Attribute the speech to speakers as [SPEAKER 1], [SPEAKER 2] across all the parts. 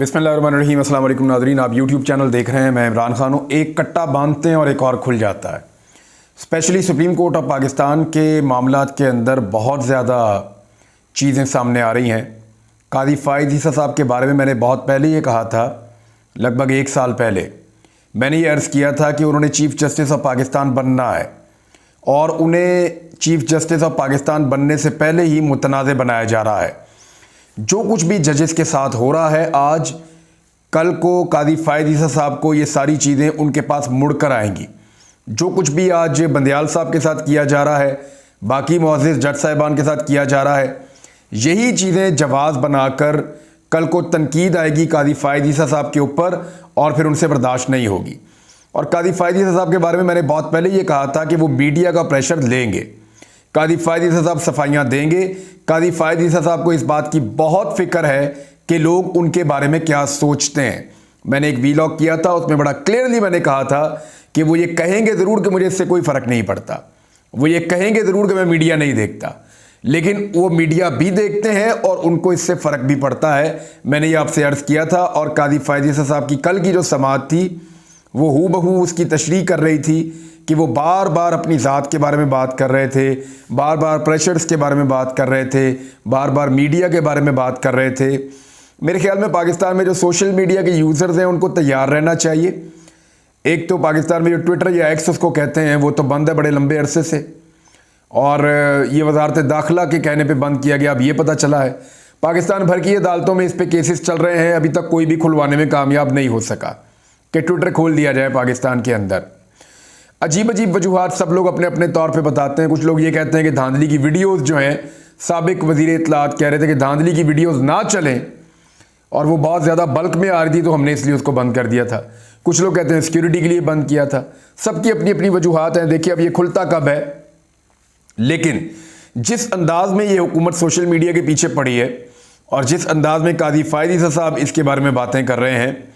[SPEAKER 1] बिस्मिल्लाहिर्रहमानिर्रहीम। अस्सलाम वालेकुम नाज़रीन, आप यूट्यूब चैनल देख रहे हैं। मैं इमरान खान हूँ। एक कट्टा बांधते हैं और एक और खुल जाता है। Specially supreme court of Pakistan के मामलात के अंदर बहुत ज़्यादा चीज़ें सामने आ रही हैं। कादी फ़ाइज़ ईसा साहब के बारे में मैंने बहुत पहले ये कहा था, लगभग 1 साल पहले मैंने ये अर्ज़ किया था कि उन्होंने चीफ़ जस्टिस ऑफ पाकिस्तान बनना है और उन्हें चीफ़ जस्टिस ऑफ पाकिस्तान बनने से पहले ही मुतनाज़ बनाया जा रहा है। जो कुछ भी जजेस के साथ हो रहा है, आज कल को कादी फ़ाइज़ ईसा साहब को ये सारी चीज़ें उनके पास मुड़ कर आएंगी। जो कुछ भी आज बंदयाल साहब के साथ किया जा रहा है, बाकी मुअज़्ज़िज़ जज साहिबान के साथ किया जा रहा है, यही चीज़ें जवाज़ बनाकर कल को तनकीद आएगी कादी फ़ाइज़ ईसा साहब के ऊपर और फिर उनसे बर्दाश्त नहीं होगी। और कादी फ़ाइज़ ईसा साहब के बारे में मैंने बहुत पहले ये कहा था कि वो मीडिया का प्रेशर लेंगे। कादी फ़ाइज़ ईसा साहब सफाइयाँ देंगे। कादी फ़ाइज़ ईसा साहब को इस बात की बहुत फ़िक्र है कि लोग उनके बारे में क्या सोचते हैं। मैंने एक वीलॉग किया था, उसमें बड़ा क्लियरली मैंने कहा था कि वो ये कहेंगे ज़रूर कि मुझे इससे कोई फ़र्क नहीं पड़ता, वो ये कहेंगे ज़रूर कि मैं मीडिया नहीं देखता, लेकिन वो मीडिया भी देखते हैं और उनको इससे फ़र्क भी पड़ता है। मैंने ये आपसे अर्ज़ किया था। और कादी फ़ाइज़ ईसा साहब की कल की जो समाअत थी वो हूबहू उसकी तशरीह कर रही थी कि वो बार बार अपनी ज़ात के बारे में बात कर रहे थे, बार बार प्रेशर्स के बारे में बात कर रहे थे, बार बार मीडिया के बारे में बात कर रहे थे। मेरे ख्याल में पाकिस्तान में जो सोशल मीडिया के यूज़र्स हैं उनको तैयार रहना चाहिए। एक तो पाकिस्तान में जो ट्विटर या एक्स उसको कहते हैं वो तो बंद है बड़े लंबे अरसे से, और ये वजारत दाखिला के कहने पे बंद किया गया। अब ये पता चला है पाकिस्तान भर की अदालतों में इस पे केसेस चल रहे हैं, अभी तक कोई भी खुलवाने में कामयाब नहीं हो सका कि ट्विटर खोल दिया जाए पाकिस्तान के अंदर। अजीब अजीब वजूहात सब लोग अपने अपने तौर पे बताते हैं। कुछ लोग ये कहते हैं कि धांधली की वीडियोस जो हैं, साबिक वज़ीर इत्तलात कह रहे थे कि धांधली की वीडियोस ना चलें और वो बहुत ज़्यादा बल्क में आ रही थी तो हमने इसलिए उसको बंद कर दिया था। कुछ लोग कहते हैं सिक्योरिटी के लिए बंद किया था। सबकी अपनी अपनी वजूहात हैं। देखिए अब ये खुलता कब है, लेकिन जिस अंदाज में ये हुकूमत सोशल मीडिया के पीछे पड़ी है और जिस अंदाज में कादी फ़ाइज़ ईसा साहब इसके बारे में बातें कर रहे हैं,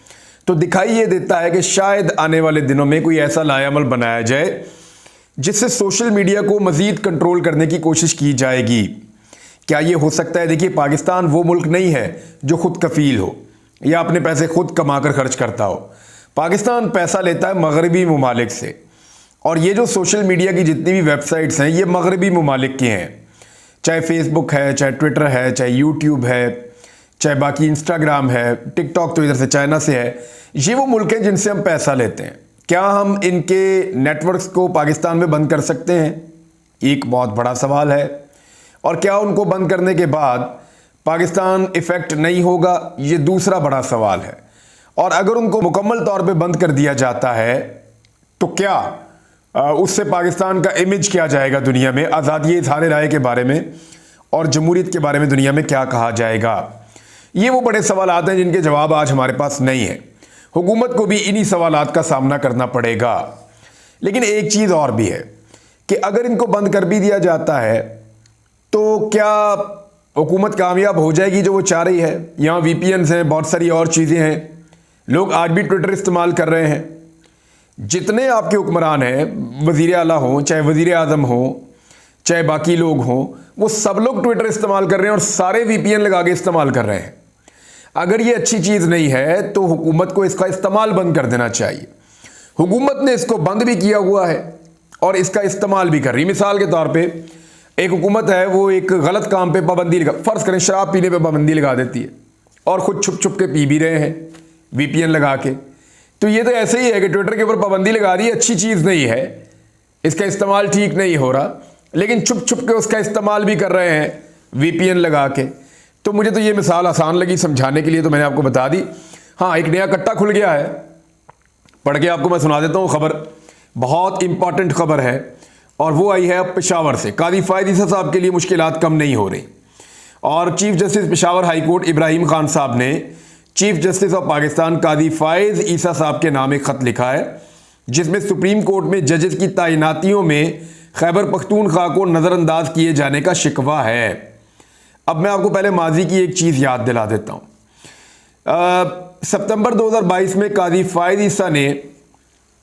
[SPEAKER 1] तो दिखाई ये देता है कि शायद आने वाले दिनों में कोई ऐसा लायामल बनाया जाए जिससे सोशल मीडिया को मज़ीद कंट्रोल करने की कोशिश की जाएगी। क्या ये हो सकता है? देखिए पाकिस्तान वो मुल्क नहीं है जो खुद कफ़ील हो या अपने पैसे खुद कमा कर खर्च करता हो। पाकिस्तान पैसा लेता है मगरबी ममालिक से, और ये जो सोशल मीडिया की जितनी भी वेबसाइट्स हैं ये मगरबी ममालिक की हैं। चाहे फेसबुक है, चाहे ट्विटर है, चाहे यूट्यूब है, चाहे बाकी इंस्टाग्राम है, टिकटॉक तो इधर से चाइना से है। ये वो मुल्क हैं जिनसे हम पैसा लेते हैं। क्या हम इनके नेटवर्क्स को पाकिस्तान में बंद कर सकते हैं? एक बहुत बड़ा सवाल है। और क्या उनको बंद करने के बाद पाकिस्तान इफ़ेक्ट नहीं होगा? ये दूसरा बड़ा सवाल है। और अगर उनको मुकम्मल तौर पे बंद कर दिया जाता है तो क्या उससे पाकिस्तान का इमेज क्या जाएगा दुनिया में? आज़ादी इज़हार राय के बारे में और जमहूरियत के बारे में दुनिया में क्या कहा जाएगा? ये वो बड़े सवालात हैं जिनके जवाब आज हमारे पास नहीं है। हुकूमत को भी इन्हीं सवालात का सामना करना पड़ेगा। लेकिन एक चीज़ और भी है कि अगर इनको बंद कर भी दिया जाता है तो क्या हुकूमत कामयाब हो जाएगी जो वो चाह रही है? यहाँ VPNs हैं, बहुत सारी और चीज़ें हैं। लोग आज भी ट्विटर इस्तेमाल कर रहे हैं। जितने आपके हुक्मरान हैं, वज़ीर आला हों, चाहे वज़ीर आज़म हों, चाहे बाकी लोग हों, वो सब लोग ट्विटर इस्तेमाल कर रहे हैं और सारे VPN लगा के इस्तेमाल कर रहे हैं। अगर ये अच्छी चीज़ नहीं है तो हुकूमत को इसका इस्तेमाल बंद कर देना चाहिए। हुकूमत ने इसको बंद भी किया हुआ है और इसका इस्तेमाल भी कर रही। मिसाल के तौर पे एक हुकूमत है, वो एक गलत काम पे पाबंदी लगा, फ़र्ज़ करें शराब पीने पे पाबंदी लगा देती है और ख़ुद छुप छुप के पी भी रहे हैं VPN लगा के। तो ये तो ऐसे ही है कि ट्विटर के ऊपर पाबंदी लगा दी, अच्छी चीज़ नहीं है, इसका इस्तेमाल ठीक नहीं हो रहा, लेकिन छुप छुप के उसका इस्तेमाल भी कर रहे हैं VPN लगा के। तो मुझे तो ये मिसाल आसान लगी समझाने के लिए, तो मैंने आपको बता दी। हाँ, एक नया कट्टा खुल गया है, पढ़ के आपको मैं सुना देता हूँ खबर। बहुत इंपॉर्टेंट खबर है और वो आई है अब पेशावर से। कादी फ़ाइज़ ईसा साहब के लिए मुश्किलात कम नहीं हो रही और chief justice Peshawar high court Ibrahim Khan साहब ने चीफ जस्टिस ऑफ पाकिस्तान कादी फ़ाइज़ ईसा साहब के नाम एक ख़त लिखा है जिसमें सुप्रीम कोर्ट में जजेस की तैनातियों में खैबर पख्तूनख्वा को नज़रअंदाज किए जाने का शिकवा है। अब मैं आपको पहले माजी की एक चीज़ याद दिला देता हूँ। सितंबर 2022 में कादी फ़ाइज़ ईसा ने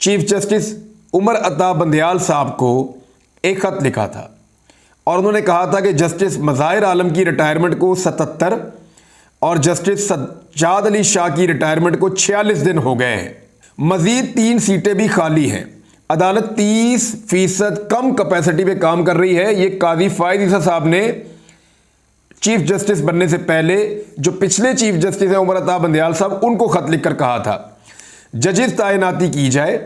[SPEAKER 1] चीफ जस्टिस उमर अता बंदयाल साहब को एक ख़त लिखा था और उन्होंने कहा था कि जस्टिस मज़ाहिर आलम की रिटायरमेंट को 77 और जस्टिस सज्जाद अली शाह की रिटायरमेंट को 46 दिन हो गए हैं। मजीद 3 सीटें भी खाली हैं। अदालत 30% कम कैपेसिटी पे काम कर रही है। ये काजी फायद ईसा साहब ने चीफ जस्टिस बनने से पहले जो पिछले चीफ जस्टिस हैं उमर अता बंदयाल साहब, उनको खत लिखकर कहा था जजेस तैनाती की जाए।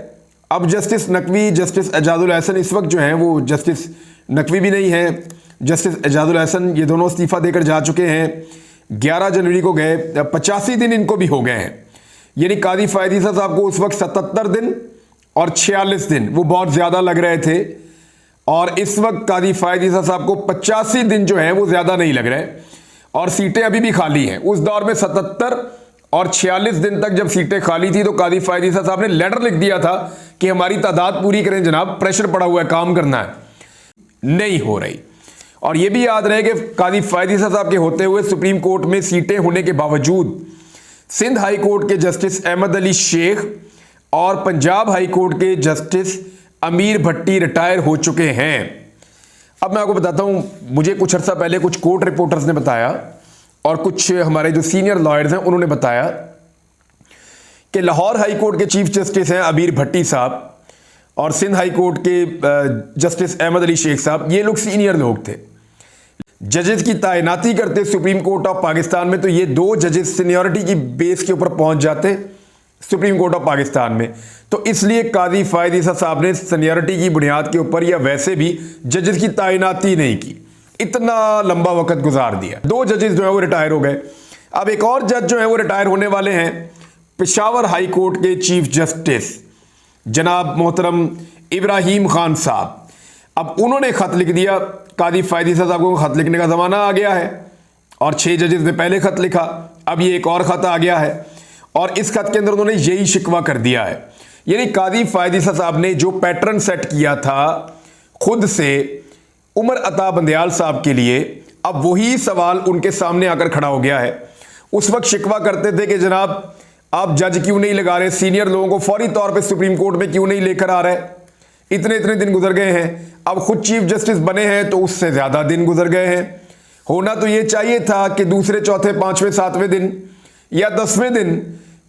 [SPEAKER 1] अब जस्टिस नकवी, जस्टिस एजाजुल एहसन इस वक्त जो हैं वो जस्टिस नकवी भी नहीं है, जस्टिस एजाजुल एहसन ये दोनों इस्तीफा देकर जा चुके हैं। 11 जनवरी को गए, 85 दिन इनको भी हो गए हैं। यानी काजी फायद ईसा साहब को उस वक्त 77 दिन और 46 दिन वो बहुत ज़्यादा लग रहे थे, और इस वक्त काजी फायद ईसा साहब को 85 दिन जो है वो ज़्यादा नहीं लग रहे, और सीटें अभी भी खाली हैं। उस दौर में 77 और 46 दिन तक जब सीटें खाली थी तो काजी फायद ईसा साहब ने लेटर लिख दिया था कि हमारी तादाद पूरी करें जनाब, प्रेशर पड़ा हुआ है, काम करना है, नहीं हो रही। और यह भी याद रहे कि काजी फायद ईसा साहब के होते हुए सुप्रीम कोर्ट में सीटें होने के बावजूद सिंध हाई कोर्ट के जस्टिस अहमद अली शेख और पंजाब हाई कोर्ट के जस्टिस अमीर भट्टी रिटायर हो चुके हैं। अब मैं आपको बताता हूं, मुझे कुछ अर्सा पहले कुछ कोर्ट रिपोर्टर्स ने बताया और कुछ हमारे जो सीनियर लॉयर्स हैं उन्होंने बताया कि लाहौर हाई कोर्ट के चीफ जस्टिस हैं अमीर भट्टी साहब और सिंध हाई कोर्ट के जस्टिस अहमद अली शेख साहब, ये लोग सीनियर लोग थे। जजेस की तैनाती करते सुप्रीम कोर्ट ऑफ पाकिस्तान में तो ये 2 जजेस सीनियरिटी की बेस के ऊपर पहुंच जाते सुप्रीम कोर्ट ऑफ पाकिस्तान में। तो इसलिए काजी फायद ईसा साहब ने सीनियरिटी की बुनियाद के ऊपर या वैसे भी जजेस की तैनाती नहीं की, इतना लंबा वक्त गुजार दिया। 2 जजेस जो है वो रिटायर हो गए। अब एक और जज जो है वो रिटायर होने वाले हैं, पेशावर हाई कोर्ट के चीफ जस्टिस जनाब मोहतरम इब्राहिम खान साहब। अब उन्होंने खत लिख दिया, काजी फायद ईसा साहब को खत लिखने का ज़माना आ गया है और 6 जजेस ने पहले खत लिखा, अब ये एक और खत आ गया है और इस खत के अंदर उन्होंने यही शिकवा कर दिया है। यानी काजी फायद ईसा साहब ने जो पैटर्न सेट किया था खुद से उमर अता बंदयाल साहब के लिए, अब वही सवाल उनके सामने आकर खड़ा हो गया है। उस वक्त शिकवा करते थे कि जनाब आप जज क्यों नहीं लगा रहे, सीनियर लोगों को फौरी तौर पे सुप्रीम कोर्ट में क्यों नहीं लेकर आ रहे, इतने इतने दिन गुजर गए हैं। अब खुद चीफ जस्टिस बने हैं तो उससे ज़्यादा दिन गुजर गए हैं। होना तो ये चाहिए था कि दूसरे, चौथे, 5वें, 7वें दिन या 10वें दिन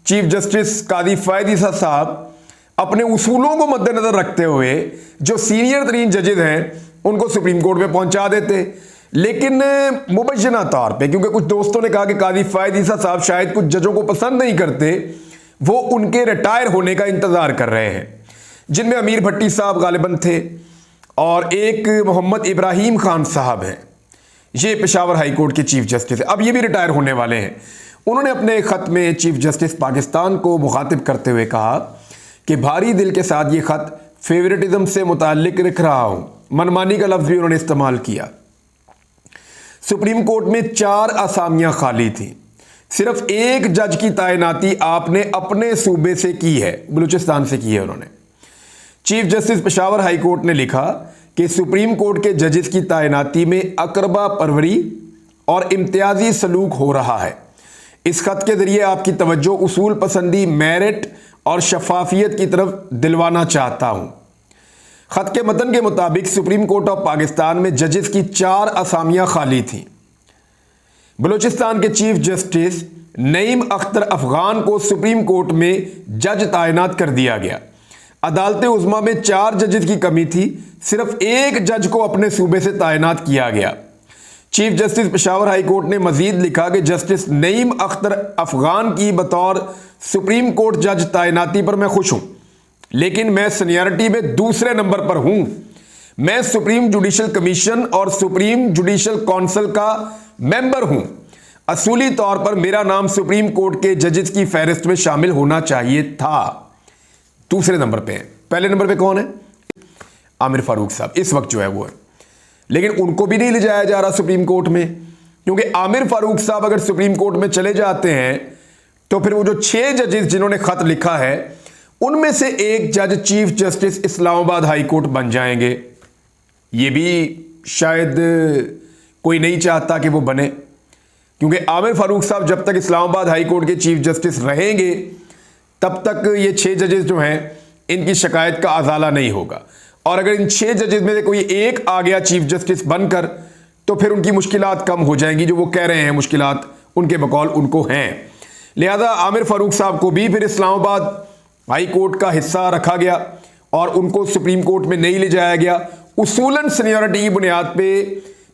[SPEAKER 1] चीफ जस्टिस काजी फायद ईसा साहब अपने उसूलों को मद्देनजर रखते हुए जो सीनियर तरीन जजेज हैं उनको सुप्रीम कोर्ट में पहुंचा देते। लेकिन मुबैना तौर पे, क्योंकि कुछ दोस्तों ने कहा कि काजी फायद ईसा साहब शायद कुछ जजों को पसंद नहीं करते, वो उनके रिटायर होने का इंतजार कर रहे हैं, जिनमें अमीर भट्टी साहब गालिबन थे और एक मोहम्मद इब्राहिम खान साहब हैं, ये पेशावर हाई कोर्ट के चीफ जस्टिस है। अब ये भी रिटायर होने वाले हैं। उन्होंने अपने खत में चीफ जस्टिस पाकिस्तान को मुखातिब करते हुए कहा कि भारी दिल के साथ ये खत फेवरेटिज्म से मुताल्लिक लिख रहा हूं। मनमानी का लफ्ज भी उन्होंने इस्तेमाल किया। सुप्रीम कोर्ट में 4 असामियां खाली थी, सिर्फ एक जज की तैनाती आपने अपने सूबे से की है, बलूचिस्तान से की है उन्होंने। Chief justice Peshawar high court ने लिखा कि सुप्रीम कोर्ट के जजेस की तैनाती में अकरबा परवरी और इम्तियाजी सलूक हो रहा है। इस खत के जरिए आपकी तवज्जो उसूल पसंदी, मेरिट और शफाफियत की तरफ दिलवाना चाहता हूं। खत के मतन के मुताबिक सुप्रीम कोर्ट ऑफ पाकिस्तान में जजेस की 4 असामियां खाली थीं। बलूचिस्तान के चीफ जस्टिस नईम अख्तर अफगान को सुप्रीम कोर्ट में जज तैनात कर दिया गया। अदालत उज़्मा में 4 जजेस की कमी थी, सिर्फ एक जज को अपने सूबे से तैनात किया गया। Chief justice Peshawar high court ने मजीद लिखा कि जस्टिस नईम अख्तर अफगान की बतौर सुप्रीम कोर्ट जज तैनाती पर मैं खुश हूं, लेकिन मैं सीनियरिटी में दूसरे नंबर पर हूं। मैं सुप्रीम जुडिशल कमीशन और सुप्रीम जुडिशल काउंसिल का मेंबर हूं। असूली तौर पर मेरा नाम सुप्रीम कोर्ट के जजेस की फहरिस्त में शामिल होना चाहिए था। दूसरे नंबर पे है, पहले नंबर पे कौन है? आमिर फारूक साहब इस वक्त जो है वो है, लेकिन उनको भी नहीं ले जाया जा रहा सुप्रीम कोर्ट में, क्योंकि आमिर फारूक साहब अगर सुप्रीम कोर्ट में चले जाते हैं तो फिर वो जो 6 जजेस जिन्होंने खत लिखा है उनमें से एक जज chief justice Islamabad high court बन जाएंगे। ये भी शायद कोई नहीं चाहता कि वो बने, क्योंकि आमिर फारूक साहब जब तक इस्लामाबाद हाई कोर्ट के चीफ जस्टिस रहेंगे तब तक ये 6 जजेस जो हैं इनकी शिकायत का अजाला नहीं होगा। और अगर इन 6 जजेस में से कोई एक आ गया चीफ जस्टिस बनकर तो फिर उनकी मुश्किलात कम हो जाएंगी, जो वो कह रहे हैं मुश्किलात उनके बकौल उनको हैं। लिहाजा आमिर फारूक साहब को भी फिर इस्लामाबाद हाई कोर्ट का हिस्सा रखा गया और उनको सुप्रीम कोर्ट में नहीं ले जाया गया। उसूलन सीनियरिटी की बुनियाद पे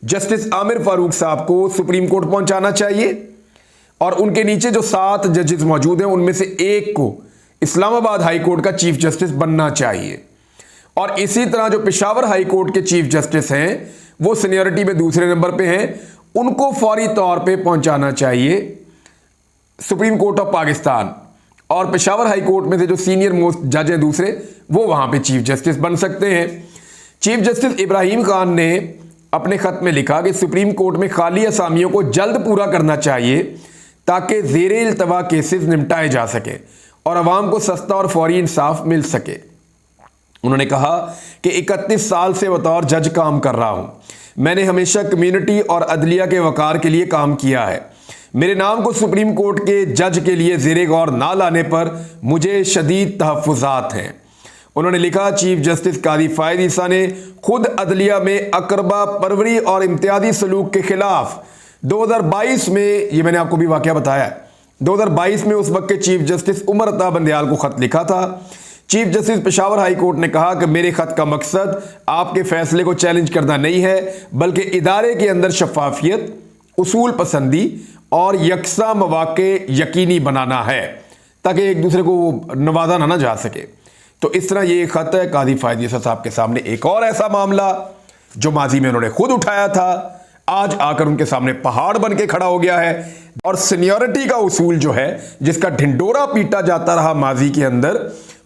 [SPEAKER 1] जस्टिस आमिर फारूक साहब को सुप्रीम कोर्ट पहुंचाना चाहिए और उनके नीचे जो 7 जजेस मौजूद हैं उनमें से एक को इस्लामाबाद हाई कोर्ट का चीफ जस्टिस बनना चाहिए। और इसी तरह जो पेशावर हाई कोर्ट के चीफ जस्टिस हैं वो सीनियरिटी में दूसरे नंबर पे हैं, उनको फौरी तौर पे पहुंचाना चाहिए सुप्रीम कोर्ट ऑफ पाकिस्तान। और पेशावर हाई कोर्ट में से जो सीनियर मोस्ट जज हैं दूसरे, वो वहां पे चीफ जस्टिस बन सकते हैं। चीफ जस्टिस इब्राहिम खान ने अपने खत में लिखा कि सुप्रीम कोर्ट में खाली असामियों को जल्द पूरा करना चाहिए ताकि ज़ेरे इल्तवा केसेस निपटाए जा सके और अवाम को सस्ता और फौरी इंसाफ मिल सके। उन्होंने कहा कि 31 साल से बतौर जज काम कर रहा हूं। मैंने हमेशा कम्युनिटी और अदलिया के वकार के लिए काम किया है। मेरे नाम को सुप्रीम कोर्ट के जज के लिए ज़ेरे गौर ना लाने पर मुझे शदीद तहफ़्फ़ुज़ात हैं। उन्होंने लिखा, चीफ जस्टिस कादी फ़ायद ईसा ने खुद अदलिया में अकरबा परवरी और इम्तियाजी सलूक के खिलाफ 2022 में, ये मैंने आपको भी वाक़या बताया, 2022 में उस वक्त के चीफ जस्टिस उमर अता बंदयाल को ख़त लिखा था। Chief justice Peshawar high court ने कहा कि मेरे खत का मकसद आपके फैसले को चैलेंज करना नहीं है, बल्कि इदारे के अंदर शफाफियत, उसूल पसंदी और यकसा मौके यकीनी बनाना है ताकि एक दूसरे को नवाजा ना जा सके। तो इस तरह ये खत है कादी फ़ायद ईसा साहब के सामने। एक और ऐसा मामला जो माजी में उन्होंने खुद उठाया था, आज आकर उनके सामने पहाड़ बन के खड़ा हो गया है। और सीनियरिटी का उसूल जो है, जिसका ढिंडोरा पीटा जाता रहा माजी के अंदर,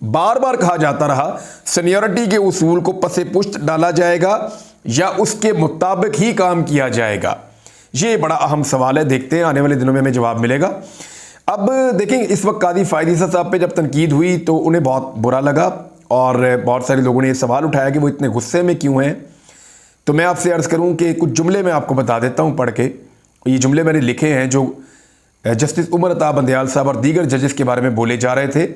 [SPEAKER 1] बार बार कहा जाता रहा सीनियरिटी के उसूल को पसे पुष्ट डाला जाएगा या उसके मुताबिक ही काम किया जाएगा। ये बड़ा अहम सवाल है, देखते हैं आने वाले दिनों में हमें जवाब मिलेगा। अब देखें, इस वक्त कादी फ़ायद ईसा साहब पे जब तनकीद हुई तो उन्हें बहुत बुरा लगा और बहुत सारे लोगों ने ये सवाल उठाया कि वो इतने गुस्से में क्यों हैं। तो मैं आपसे अर्ज़ करूं कि कुछ जुमले मैं आपको बता देता हूं पढ़ के। ये जुमले मैंने लिखे हैं जो जस्टिस उमर अता बंदयाल साहब और दीगर जजेस के बारे में बोले जा रहे थे,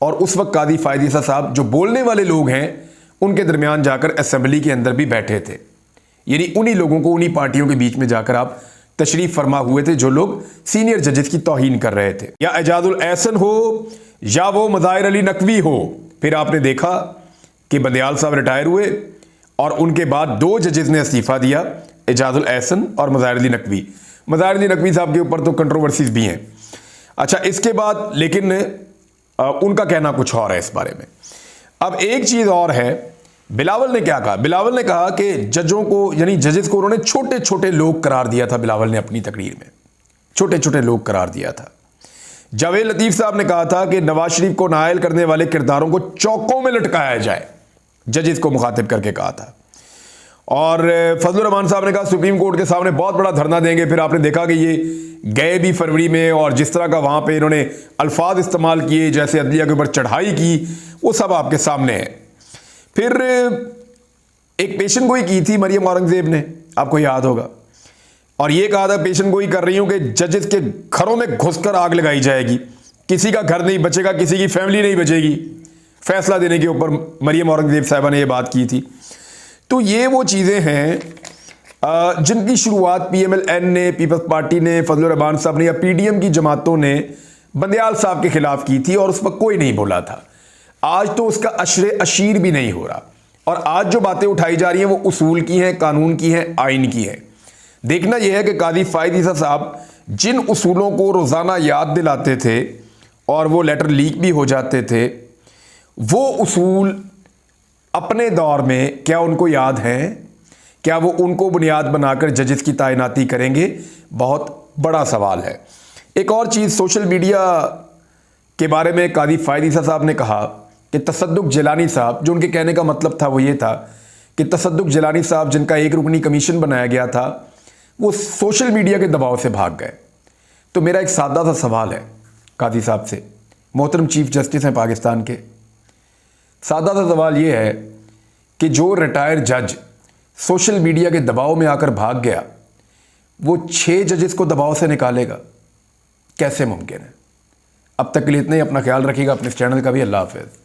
[SPEAKER 1] और उस वक्त कादी फ़ायद ईसा साहब जो बोलने वाले लोग हैं उनके दरमियान जाकर असेंबली के अंदर भी बैठे थे। यानी उन्हीं लोगों को, उन्हीं पार्टियों के बीच में जाकर आप तशरीफ फरमा हुए थे जो लोग सीनियर जजेस की तौहीन कर रहे थे। या एजाजुल एहसन हो या वो मज़ाहिर अली नकवी हो। फिर आपने देखा कि बंदयाल साहब रिटायर हुए और उनके बाद 2 जजेस ने इस्तीफ़ा दिया, एजाजुल एहसन और मज़ाहिर अली नकवी। मज़ाहिर अली नकवी साहब के ऊपर तो कंट्रोवर्सीज भी हैं। अच्छा, इसके बाद लेकिन उनका कहना कुछ और है इस बारे में। अब एक चीज़ और है, बिलावल ने क्या कहा? बिलावल ने कहा कि जजों को, यानी जजेस को उन्होंने छोटे छोटे लोग करार दिया था। बिलावल ने अपनी तकरीर में छोटे छोटे लोग करार दिया था। जावेद लतीफ़ साहब ने कहा था कि नवाज शरीफ को नायल करने वाले किरदारों को चौकों में लटकाया जाए, जजेस को मुखातिब करके कहा था। और फजलुर रहमान साहब ने कहा सुप्रीम कोर्ट के सामने बहुत बड़ा धरना देंगे। फिर आपने देखा कि ये गए भी फरवरी में, और जिस तरह का वहाँ पे इन्होंने अल्फाज इस्तेमाल किए, जैसे अदलिया के ऊपर चढ़ाई की, वो सब आपके सामने है। फिर एक पेशन गोई की थी मरियम औरंगजेब ने, आपको याद होगा, और ये कहा था पेशन गोई कर रही हूँ कि जजेस के घरों में घुसकर आग लगाई जाएगी, किसी का घर नहीं बचेगा, किसी की फैमिली नहीं बचेगी। फैसला देने के ऊपर मरियम औरंगजेब साहिबा ने यह बात की थी। तो ये वो चीज़ें हैं जिनकी शुरुआत PMLN ने, पीपल्स पार्टी ने, फजलुर रहमान साहब ने या PDM की जमातों ने बंदयाल साहब के खिलाफ की थी और उस पर कोई नहीं बोला था। आज तो उसका अशरे अशीर भी नहीं हो रहा, और आज जो बातें उठाई जा रही हैं वो उसूल की हैं, कानून की हैं, आइन की हैं। देखना यह है कि कादी फ़ायद ईसा साहब जिन उसूलों को रोज़ाना याद दिलाते थे और वो लेटर लीक भी हो जाते थे, वो उसूल अपने दौर में क्या उनको याद हैं? क्या वो उनको बुनियाद बनाकर जजेस की तैनाती करेंगे? बहुत बड़ा सवाल है। एक और चीज़, सोशल मीडिया के बारे में कादी फ़ायद ईसा साहब ने कहा कि तसद्दुक़ जिलानी साहब, जो उनके कहने का मतलब था वो ये था कि तसद्दुक़ जिलानी साहब जिनका एक रुकनी कमीशन बनाया गया था, वो सोशल मीडिया के दबाव से भाग गए। तो मेरा एक सादा सा सवाल है कादी साहब से, मोहतरम चीफ जस्टिस हैं पाकिस्तान के, सादा सा सवाल ये है कि जो रिटायर जज सोशल मीडिया के दबाव में आकर भाग गया, वो 6 जजेस को दबाव से निकालेगा? कैसे मुमकिन है? अब तक के लिए इतना ही। अपना ख्याल रखिएगा, अपने इस चैनल का भी। अल्लाह हाफ़िज़।